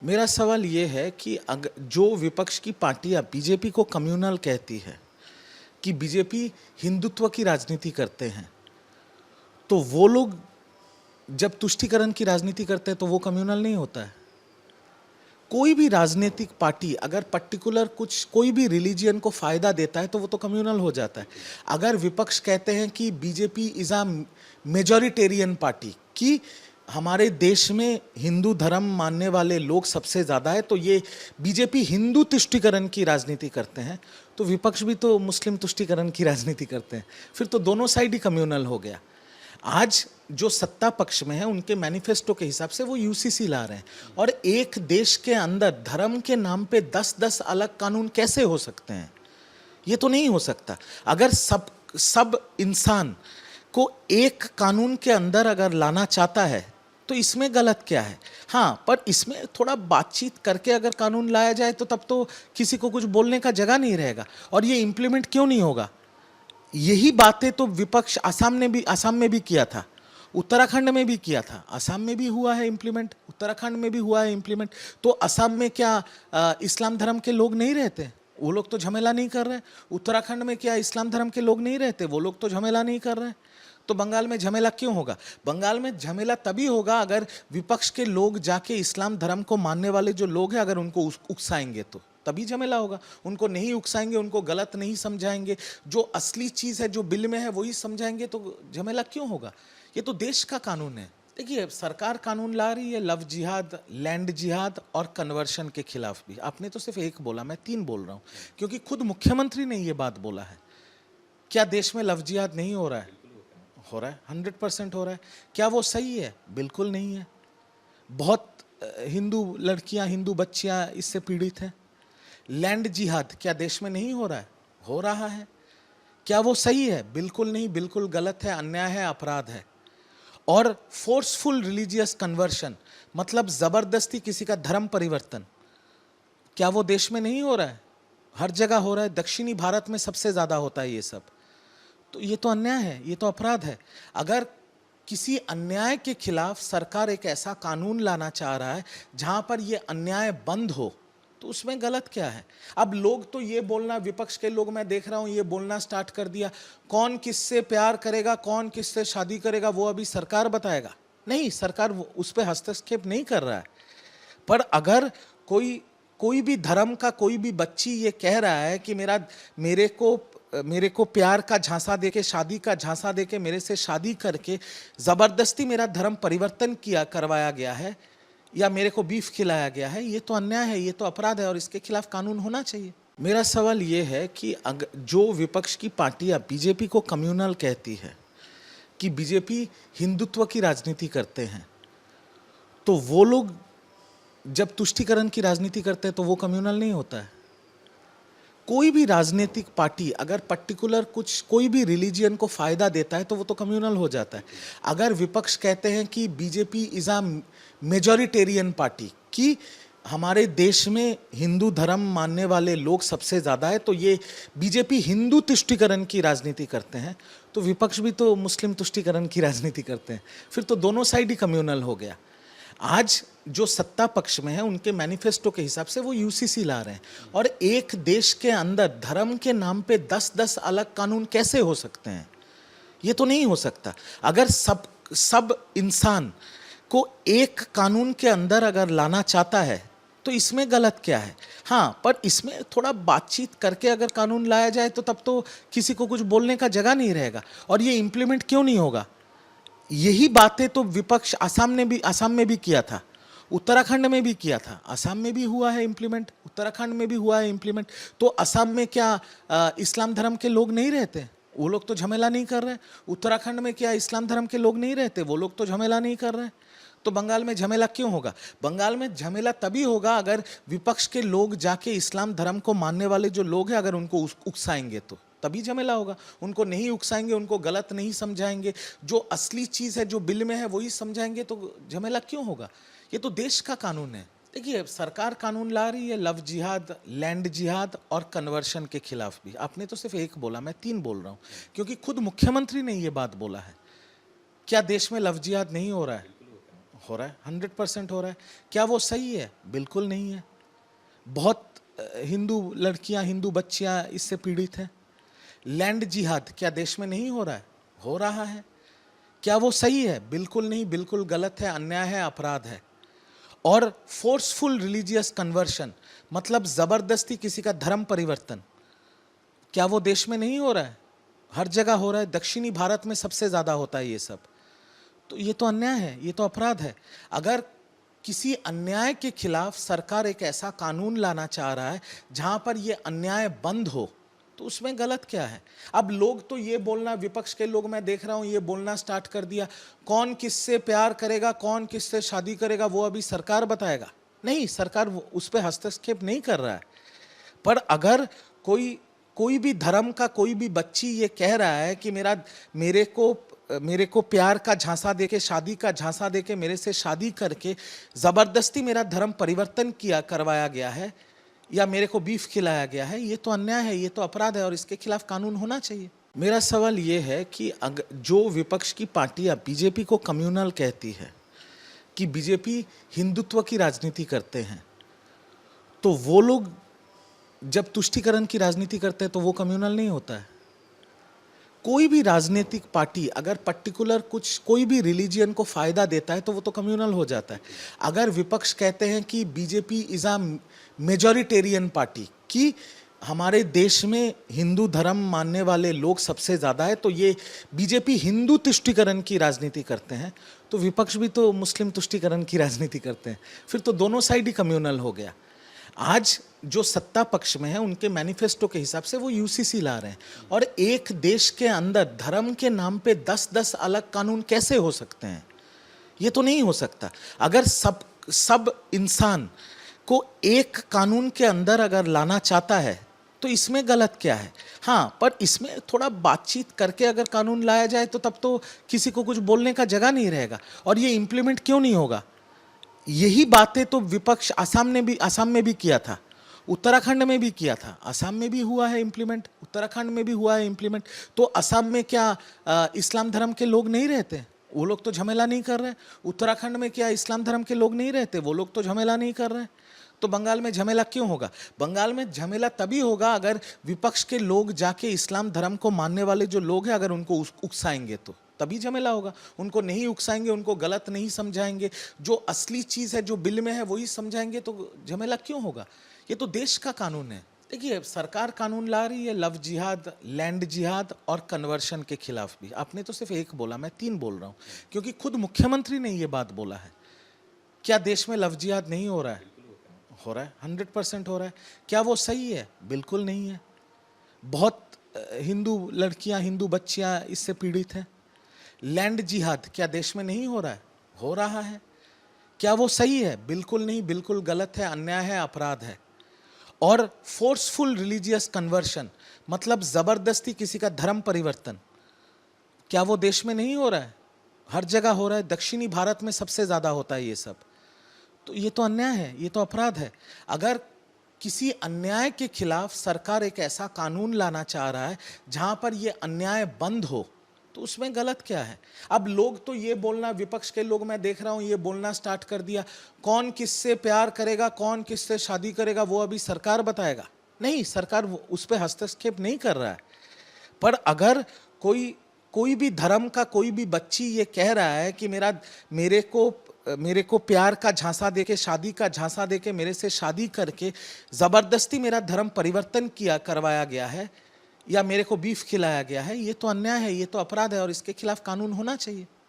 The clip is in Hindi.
मेरा सवाल ये है कि जो विपक्ष की पार्टियां बीजेपी को कम्युनल कहती है कि बीजेपी हिंदुत्व की राजनीति करते हैं, तो वो लोग जब तुष्टीकरण की राजनीति करते हैं तो वो कम्युनल नहीं होता है। कोई भी राजनीतिक पार्टी अगर पर्टिकुलर कुछ कोई भी रिलीजियन को फायदा देता है तो वो तो कम्युनल हो जाता है। अगर विपक्ष कहते हैं कि BJP is a majoritarian party, कि हमारे देश में हिंदू धर्म मानने वाले लोग सबसे ज़्यादा है, तो ये बीजेपी हिंदू तुष्टीकरण की राजनीति करते हैं, तो विपक्ष भी तो मुस्लिम तुष्टीकरण की राजनीति करते हैं। फिर तो दोनों साइड ही कम्युनल हो गया। आज जो सत्ता पक्ष में है उनके मैनिफेस्टो के हिसाब से वो यूसीसी ला रहे हैं, और एक देश के अंदर धर्म के नाम पे 10-10 अलग कानून कैसे हो सकते हैं? ये तो नहीं हो सकता। अगर सब इंसान को एक कानून के अंदर अगर लाना चाहता है तो इसमें गलत क्या है? हाँ, पर इसमें थोड़ा बातचीत करके अगर कानून लाया जाए तो तब तो किसी को कुछ बोलने का जगह नहीं रहेगा। और ये इम्प्लीमेंट क्यों नहीं होगा? यही बातें तो विपक्ष असम में भी किया था, उत्तराखंड में भी किया था। असम में भी हुआ है इम्प्लीमेंट, उत्तराखंड में भी हुआ है इम्प्लीमेंट। तो असम में क्या इस्लाम धर्म के लोग नहीं रहते? वो लोग तो झमेला नहीं कर रहे। उत्तराखंड में क्या इस्लाम धर्म के लोग नहीं रहते? वो लोग तो झमेला नहीं कर रहे। तो बंगाल में झमेला क्यों होगा? बंगाल में झमेला तभी होगा अगर विपक्ष के लोग जाके इस्लाम धर्म को मानने वाले जो लोग हैं अगर उनको उकसाएंगे, तो तभी झमेला होगा। उनको नहीं उकसाएंगे, उनको गलत नहीं समझाएंगे, जो असली चीज़ है जो बिल में है वही समझाएंगे, तो झमेला क्यों होगा? ये तो देश का कानून है। देखिए, सरकार कानून ला रही है लव जिहाद, लैंड जिहाद और कन्वर्शन के खिलाफ भी। आपने तो सिर्फ एक बोला, मैं 3 बोल रहा हूँ, क्योंकि खुद मुख्यमंत्री ने ये बात बोला है। क्या देश में लव जिहाद नहीं हो रहा है? हो रहा है, 100% हो रहा है। क्या वो सही है? बिल्कुल नहीं है। बहुत हिंदू लड़कियां, हिंदू बच्चियां इससे पीड़ित हैं। लैंड जिहाद क्या देश में नहीं हो रहा है? हो रहा है। क्या वो सही है? बिल्कुल नहीं, बिल्कुल गलत है, अन्याय है, अपराध है। और फोर्सफुल रिलीजियस कन्वर्शन, मतलब जबरदस्ती किसी का धर्म परिवर्तन, क्या वो देश में नहीं हो रहा है? हर जगह हो रहा है। दक्षिणी भारत में सबसे ज्यादा होता है ये सब। तो ये तो अन्याय है, ये तो अपराध है। अगर किसी अन्याय के खिलाफ सरकार एक ऐसा कानून लाना चाह रहा है जहां पर ये अन्याय बंद हो, तो उसमें गलत क्या है? अब लोग तो ये बोलना, विपक्ष के लोग मैं देख रहा हूं ये बोलना स्टार्ट कर दिया, कौन किससे प्यार करेगा, कौन किससे शादी करेगा वो अभी सरकार बताएगा। नहीं, सरकार उस पर हस्तक्षेप नहीं कर रहा है। पर अगर कोई कोई भी धर्म का कोई भी बच्ची ये कह रहा है कि मेरे को प्यार का झांसा देके, शादी का झांसा देके मेरे से शादी करके जबरदस्ती मेरा धर्म परिवर्तन करवाया गया है, या मेरे को बीफ खिलाया गया है, ये तो अन्याय है, ये तो अपराध है, और इसके खिलाफ कानून होना चाहिए। मेरा सवाल ये है कि जो विपक्ष की पार्टियां बीजेपी को कम्युनल कहती है कि बीजेपी हिंदुत्व की राजनीति करते हैं, तो वो लोग जब तुष्टीकरण की राजनीति करते हैं तो वो कम्युनल नहीं होता है। कोई भी राजनीतिक पार्टी अगर पर्टिकुलर कुछ कोई भी रिलीजियन को फायदा देता है तो वो तो कम्युनल हो जाता है। अगर विपक्ष कहते हैं कि BJP is a majoritarian party, कि हमारे देश में हिंदू धर्म मानने वाले लोग सबसे ज़्यादा है, तो ये बीजेपी हिंदू तुष्टीकरण की राजनीति करते हैं, तो विपक्ष भी तो मुस्लिम तुष्टीकरण की राजनीति करते हैं। फिर तो दोनों साइड ही कम्युनल हो गया। आज जो सत्ता पक्ष में है उनके मैनिफेस्टो के हिसाब से वो यूसीसी ला रहे हैं, और एक देश के अंदर धर्म के नाम पे 10-10 अलग कानून कैसे हो सकते हैं? ये तो नहीं हो सकता। अगर सब इंसान को एक कानून के अंदर अगर लाना चाहता है तो इसमें गलत क्या है? हाँ, पर इसमें थोड़ा बातचीत करके अगर कानून लाया जाए तो तब तो किसी को कुछ बोलने का जगह नहीं रहेगा। और ये इम्प्लीमेंट क्यों नहीं होगा? यही बातें तो विपक्ष असम में भी किया था, उत्तराखंड में भी किया था। असम में भी हुआ है इम्प्लीमेंट, उत्तराखंड में भी हुआ है इम्प्लीमेंट। तो असम में क्या इस्लाम धर्म के लोग नहीं रहते? वो लोग तो झमेला नहीं कर रहे। उत्तराखंड में क्या इस्लाम धर्म के लोग नहीं रहते? वो लोग तो झमेला नहीं कर रहे। तो बंगाल में झमेला क्यों होगा? बंगाल में झमेला तभी होगा अगर विपक्ष के लोग जाके इस्लाम धर्म को मानने वाले जो लोग हैं अगर उनको उकसाएंगे, तो तभी झमेला होगा। उनको नहीं उकसाएंगे, उनको गलत नहीं समझाएंगे, जो असली चीज़ है जो बिल में है वही समझाएंगे, तो झमेला क्यों होगा? ये तो देश का कानून है। देखिए, सरकार कानून ला रही है लव जिहाद, लैंड जिहाद और कन्वर्शन के खिलाफ भी। आपने तो सिर्फ एक बोला, मैं 3 बोल रहा हूँ, क्योंकि खुद मुख्यमंत्री ने ये बात बोला है। क्या देश में लव जिहाद नहीं हो रहा है? हो रहा है, 100% हो रहा है। क्या वो सही है? बिल्कुल नहीं है। बहुत हिंदू लड़कियां, हिंदू बच्चियां इससे पीड़ित हैं। लैंड जिहाद क्या देश में नहीं हो रहा है? हो रहा है। क्या वो सही है? बिल्कुल नहीं, बिल्कुल गलत है, अन्याय है, अपराध है। और फोर्सफुल रिलीजियस कन्वर्शन मतलब जबरदस्ती किसी का धर्म परिवर्तन, क्या वो देश में नहीं हो रहा है? हर जगह हो रहा है। दक्षिणी भारत में सबसे ज्यादा होता है ये सब। तो ये तो अन्याय है, ये तो अपराध है। अगर किसी अन्याय के खिलाफ सरकार एक ऐसा कानून लाना चाह रहा है जहां पर ये अन्याय बंद हो, तो उसमें गलत क्या है? अब लोग तो ये बोलना, विपक्ष के लोग मैं देख रहा हूं ये बोलना स्टार्ट कर दिया, कौन किससे प्यार करेगा, कौन किससे शादी करेगा वो अभी सरकार बताएगा। नहीं, सरकार उस पर हस्तक्षेप नहीं कर रहा है। पर अगर कोई कोई भी धर्म का कोई भी बच्ची ये कह रहा है कि मेरे को प्यार का झांसा देके, शादी का झांसा देके मेरे से शादी करके जबरदस्ती मेरा धर्म परिवर्तन करवाया गया है, या मेरे को बीफ खिलाया गया है, ये तो अन्याय है, ये तो अपराध है और इसके खिलाफ कानून होना चाहिए। मेरा सवाल ये है कि जो विपक्ष की पार्टियां बीजेपी को कम्युनल कहती है, कि बीजेपी हिंदुत्व की राजनीति करते हैं, तो वो लोग जब तुष्टीकरण की राजनीति करते हैं तो वो कम्युनल नहीं होता है। कोई भी राजनीतिक पार्टी अगर पर्टिकुलर कोई भी रिलीजियन को फायदा देता है तो वो तो कम्युनल हो जाता है। अगर विपक्ष कहते हैं कि BJP is a majoritarian party, कि हमारे देश में हिंदू धर्म मानने वाले लोग सबसे ज्यादा है, तो ये बीजेपी हिंदू तुष्टीकरण की राजनीति करते हैं, तो विपक्ष भी तो मुस्लिम तुष्टीकरण की राजनीति करते हैं। फिर तो दोनों साइड ही कम्युनल हो गया। आज जो सत्ता पक्ष में है उनके मैनिफेस्टो के हिसाब से वो यूसीसी ला रहे हैं, और एक देश के अंदर धर्म के नाम पे 10-10 अलग कानून कैसे हो सकते हैं? ये तो नहीं हो सकता। अगर सब इंसान को एक कानून के अंदर अगर लाना चाहता है तो इसमें गलत क्या है? हाँ, पर इसमें थोड़ा बातचीत करके अगर कानून लाया जाए तो तब तो किसी को कुछ बोलने का जगह नहीं रहेगा। और ये इंप्लीमेंट क्यों नहीं होगा? यही बातें तो विपक्ष आसाम में भी किया था, उत्तराखंड में भी किया था। असम में भी हुआ है इम्प्लीमेंट, उत्तराखंड में भी हुआ है इम्प्लीमेंट। तो असम में क्या इस्लाम धर्म के लोग नहीं रहते? वो लोग तो झमेला नहीं कर रहे। उत्तराखंड में क्या इस्लाम धर्म के लोग नहीं रहते? वो लोग तो झमेला नहीं कर रहे। तो बंगाल में झमेला क्यों होगा? बंगाल में झमेला तभी होगा अगर विपक्ष के लोग जाके इस्लाम धर्म को मानने वाले जो लोग हैं अगर उनको उकसाएंगे, तो तभी झमेला होगा। उनको नहीं उकसाएंगे, उनको गलत नहीं समझाएंगे, जो असली चीज है जो बिल में है वही समझाएंगे, तो झमेला क्यों होगा? ये तो देश का कानून है। देखिए, सरकार कानून ला रही है लव जिहाद, लैंड जिहाद और कन्वर्शन के खिलाफ भी। आपने तो सिर्फ एक बोला, मैं 3 बोल रहा हूं, क्योंकि खुद मुख्यमंत्री ने ये बात बोला है। क्या देश में लव जिहाद नहीं हो रहा है? हो रहा है, 100% हो रहा है। क्या वो सही है? बिल्कुल नहीं है। बहुत हिंदू लड़कियां, हिंदू बच्चियां इससे पीड़ित हैं। लैंड जिहाद क्या देश में नहीं हो रहा है? हो रहा है। क्या वो सही है? बिल्कुल नहीं, बिल्कुल गलत है, अन्याय है, अपराध है। और फोर्सफुल रिलीजियस कन्वर्शन मतलब जबरदस्ती किसी का धर्म परिवर्तन, क्या वो देश में नहीं हो रहा है? हर जगह हो रहा है। दक्षिणी भारत में सबसे ज्यादा होता है ये सब। तो ये तो अन्याय है, ये तो अपराध है। अगर किसी अन्याय के खिलाफ सरकार एक ऐसा कानून लाना चाह रहा है जहां पर ये अन्याय बंद हो, तो उसमें गलत क्या है? अब लोग तो ये बोलना, विपक्ष के लोग मैं देख रहा हूं ये बोलना स्टार्ट कर दिया, कौन किससे प्यार करेगा, कौन किससे शादी करेगा वो अभी सरकार बताएगा। नहीं, सरकार उस पर हस्तक्षेप नहीं कर रहा है। पर अगर कोई भी धर्म का कोई भी बच्ची ये कह रहा है कि मेरे को प्यार का झांसा देके, शादी का झांसा देके मेरे से शादी करके जबरदस्ती मेरा धर्म परिवर्तन करवाया गया है, या मेरे को बीफ खिलाया गया है, ये तो अन्याय है, ये तो अपराध है और इसके खिलाफ कानून होना चाहिए।